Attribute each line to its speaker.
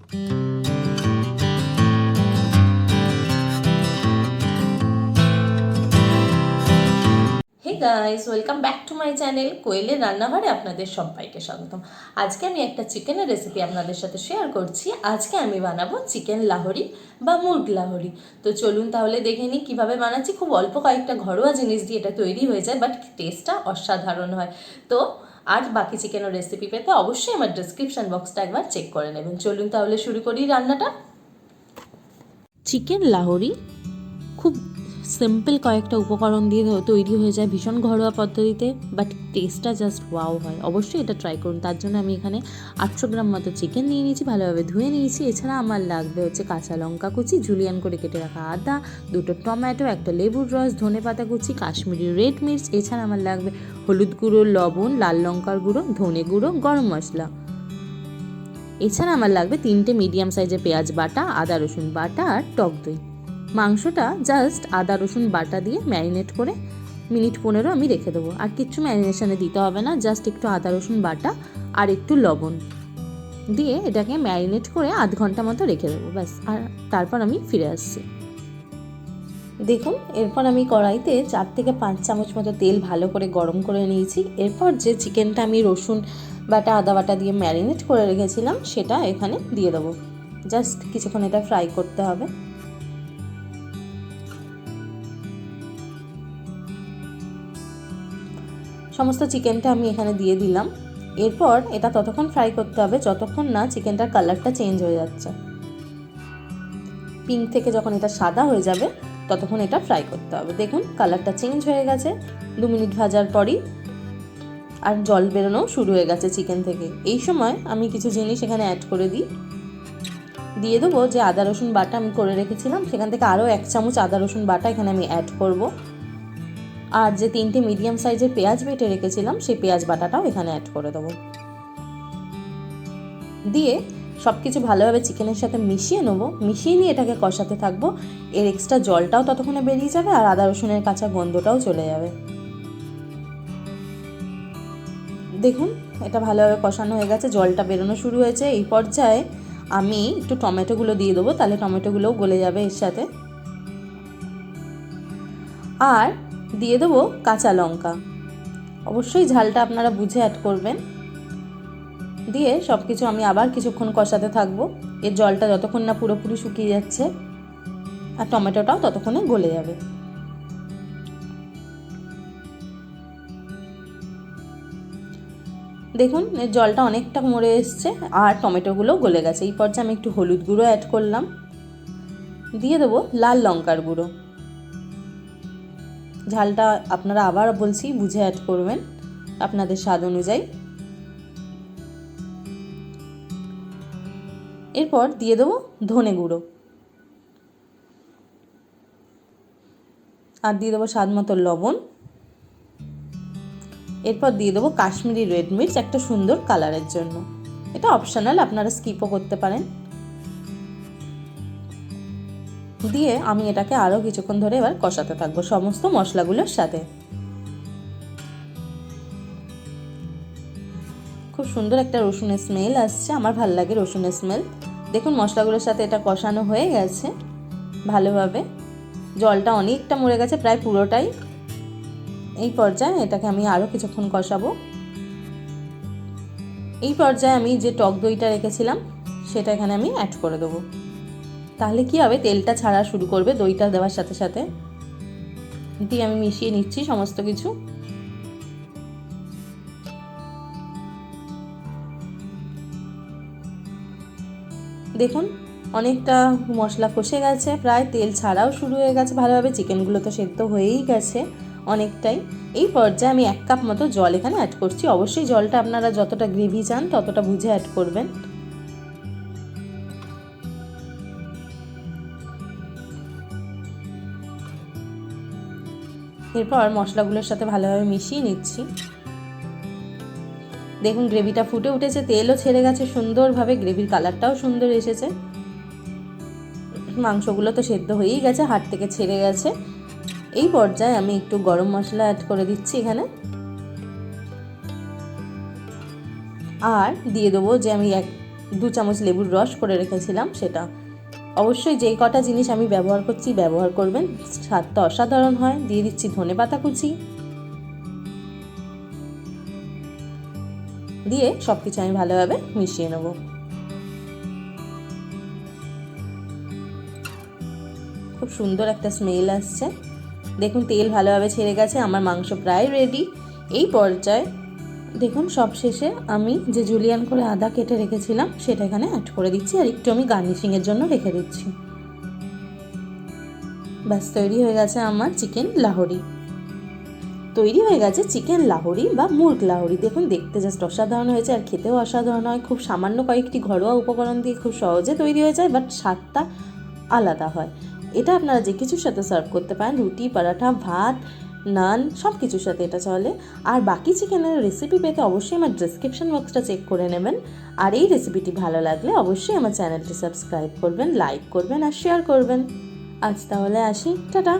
Speaker 1: Hey guys, welcome back to my channel কোয়েলের রান্নাঘরে আপনাদের সবাইকে স্বাগতম। আজকে আমি একটা চিকেনের রেসিপি আপনাদের সাথে শেয়ার করছি। আজকে আমি বানাবো চিকেন লাহোরি বা মুরগ লাহোরি। তো চলুন তাহলে দেখে নিই কীভাবে বানাচ্ছি। খুব অল্প কয়েকটা ঘরোয়া জিনিস দিয়ে এটা তৈরি হয়ে যায়, বাট টেস্টটা অসাধারণ হয়। তো আর বাকি চিকেনের রেসিপি পেতে অবশ্যই আমার ডিসক্রিপশন বক্সটা একবার চেক করে নেবেন। চলুন তাহলে শুরু করি রান্নাটা। চিকেন লাহোরি খুব সিম্পল কয়েকটা উপকরণ দিয়ে তৈরি হয়ে যায় ভীষণ ঘরোয়া পদ্ধতিতে, বাট টেস্টটা জাস্ট ওয়াও হয়। অবশ্যই এটা ট্রাই করুন। তার জন্য আমি এখানে 800 গ্রাম মতো চিকেন নিয়ে নিয়েছি, ভালোভাবে ধুয়ে নিয়েছি। এছাড়া আমার লাগবে হচ্ছে কাঁচা লঙ্কা কুচি, জুলিয়ান করে কেটে রাখা আদা, 2টো টমেটো, একটা লেবুর রস, ধনেপাতা কুচি, কাশ্মীরি রেড মির্চ। এছাড়া আমার লাগবে হলুদ গুঁড়ো, লবণ, লাল লঙ্কার গুঁড়ো, ধনে গুঁড়ো, গরম মশলা। এছাড়া আমার লাগবে 3টে মিডিয়াম সাইজের পেঁয়াজ বাটা, আদা রসুন বাটা আর টক দই। মাংসটা জাস্ট আদা রসুন বাটা দিয়ে ম্যারিনেট করে মিনিট 15 আমি রেখে দেবো। আর কিচ্ছু ম্যারিনেশনে দিতে হবে না, জাস্ট একটু আদা রসুন বাটা আর একটু লবণ দিয়ে এটাকে ম্যারিনেট করে আধ ঘন্টা মতো রেখে দেবো, ব্যাস। আর তারপর আমি ফিরে আসছি। দেখুন, এরপর আমি কড়াইতে 4 থেকে 5 চামচ মতো তেল ভালো করে গরম করে নিয়েছি। এরপর যে চিকেনটা আমি রসুন বাটা আদা বাটা দিয়ে ম্যারিনেট করে রেখেছিলাম সেটা এখানে দিয়ে দেবো। জাস্ট কিছুক্ষণ এটা ফ্রাই করতে হবে। সমস্ত চিকেনটা আমি এখানে দিয়ে দিলাম। এরপর এটা ততক্ষণ ফ্রাই করতে হবে যতক্ষণ না চিকেনটার কালারটা চেঞ্জ হয়ে যাচ্ছে। পিঙ্ক থেকে যখন এটা সাদা হয়ে যাবে ততক্ষণ এটা ফ্রাই করতে হবে। দেখুন কালারটা চেঞ্জ হয়ে গেছে 2 মিনিট ভাজার পরই, আর জল বেরোনো শুরু হয়ে গেছে চিকেন থেকে। এই সময় আমি কিছু জিনিস এখানে অ্যাড করে দিয়ে দেবো যে আদা রসুন বাটা আমি করে রেখেছিলাম, সেখান থেকে আরও 1 চামচ আদা রসুন বাটা এখানে আমি অ্যাড করব। আর যে 3টে মিডিয়াম সাইজের পেঁয়াজ বেটে রেখেছিলাম সেই পেঁয়াজ বাটাটাও এখানে অ্যাড করে দেবো। দিয়ে সব কিছু ভালোভাবে চিকেনের সাথে মিশিয়ে নেবো। মিশিয়ে নিয়ে এটাকে কষাতে থাকবো। এর এক্সট্রা জলটাও ততক্ষণে বেরিয়ে যাবে আর আদা রসুনের কাঁচা গন্ধটাও চলে যাবে। দেখুন এটা ভালোভাবে কষানো হয়ে গেছে, জলটা বেরোনো শুরু হয়েছে। এই পর্যায়ে আমি একটু টমেটোগুলো দিয়ে দেবো, তাহলে টমেটোগুলোও গলে যাবে এর সাথে। আর দিয়ে দেবো কাঁচা লঙ্কা, অবশ্যই ঝালটা আপনারা বুঝে অ্যাড করবেন। দিয়ে সব কিছু আমি আবার কিছুক্ষণ কষাতে থাকবো। এর জলটা যতক্ষণ না পুরোপুরি শুকিয়ে যাচ্ছে আর টমেটোটাও ততক্ষণে গলে যাবে। দেখুন এর জলটা অনেকটা মরে এসছে আর টমেটোগুলো গলে গেছে। এই পর্যায়ে আমি একটু হলুদ গুঁড়ো অ্যাড করলাম, দিয়ে দেবো লাল লঙ্কার গুঁড়ো। ঝালটা আপনারা আবার বলছি বুঝে অ্যাড করবেন আপনাদের স্বাদ অনুযায়ী। এরপর দিয়ে দেবো ধনে গুঁড়ো আর দিয়ে দেবো স্বাদ মতো লবণ। এরপর দিয়ে দেবো কাশ্মীরি রেড মির্চ একটা সুন্দর কালারের জন্য। এটা অপশনাল, আপনারা স্কিপও করতে পারেন। দিয়ে আমি এটাকে আরও কিছুক্ষণ ধরে এবার কষাতে থাকবো সমস্ত মশলাগুলোর সাথে। খুব সুন্দর একটা রসুনের স্মেল আসছে, আমার ভালো লাগে রসুনের স্মেল। দেখুন মশলাগুলোর সাথে এটা কষানো হয়ে গেছে ভালোভাবে, জলটা অনেকটা মরে গেছে, প্রায় পুরোটাই। এই পর্যায়ে এটাকে আমি আরও কিছুক্ষণ কষাবো। এই পর্যায়ে আমি যে টক দইটা রেখেছিলাম সেটা এখানে আমি অ্যাড করে দেবো। তাহলে কি হবে, তেলটা ছাড়া শুরু করবে দইটা দেওয়ার সাথে সাথে। দিয়ে আমি মিশিয়ে নিচ্ছি সমস্ত কিছু। দেখুন অনেকটা মশলা কষে গেছে, প্রায় তেল ছাড়াও শুরু হয়ে গেছে ভালোভাবে। চিকেনগুলো তো সেদ্ধ হয়েই গেছে অনেকটাই। এই পর্যায়ে আমি 1 কাপ মতো জল এখানে অ্যাড করছি। অবশ্যই জলটা আপনারা যতটা গ্রেভি চান ততটা বুঝে অ্যাড করবেন। এরপর মশলাগুলোর সাথে ভালোভাবে মিশিয়ে নিচ্ছি। দেখুন গ্রেভিটা ফুটে উঠেছে, তেলও ছেড়ে গেছে সুন্দরভাবে, গ্রেভির কালারটাও সুন্দর এসেছে। মাংসগুলো তো সেদ্ধ হয়েই গেছে, হাড় থেকে ছেড়ে গেছে। এই পর্যায়ে আমি একটু গরম মশলা অ্যাড করে দিচ্ছি এখানে। আর দিয়ে দেবো যে আমি 2 চামচ লেবুর রস করে রেখেছিলাম সেটা। অবশ্যই যে কটা জিনিস আমি ব্যবহার করছি ব্যবহার করবেন, স্বাদটা অসাধারণ হয়। দিয়ে দিচ্ছি ধনেপাতা কুচি, দিয়ে সব কিছু আমি ভালোভাবে মিশিয়ে নেব। খুব সুন্দর একটা স্মেল আসছে, দেখুন তেল ভালোভাবে ছেড়ে গেছে, আমার মাংস প্রায় রেডি। এই পর্যায়ে দেখুন সব শেষে আমি যে জুলিয়ান করে আদা কেটে রেখেছিলাম সেটা এখানে অ্যাড করে দিচ্ছি, আর একটু আমি গার্নিশিংয়ের জন্য রেখে দিচ্ছি। ব্যাস তৈরি হয়ে গেছে আমার চিকেন লাহোরি। তৈরি হয়ে গেছে চিকেন লাহোরি বা মুরগ লাহোরি। দেখুন দেখতে জাস্ট অসাধারণ হয়েছে, আর খেতেও অসাধারণ হয়। খুব সামান্য কয়েকটি ঘরোয়া উপকরণ দিয়ে খুব সহজে তৈরি হয়ে যায়, বাট স্বাদটা আলাদা হয়। এটা আপনারা যে কিছুর সাথে সার্ভ করতে পারেন, রুটি, পরাঠা, ভাত, নান, সব কিছুর সাথে এটা চলে। আর বাকি চিকেনের রেসিপি পেতে অবশ্যই আমার ডেসক্রিপশন বক্সটা চেক করে নেবেন। আর এই রেসিপিটি ভালো লাগলে অবশ্যই আমার চ্যানেলটি সাবস্ক্রাইব করবেন, লাইক করবেন আর শেয়ার করবেন। আজ তাহলে আসি, টাটা।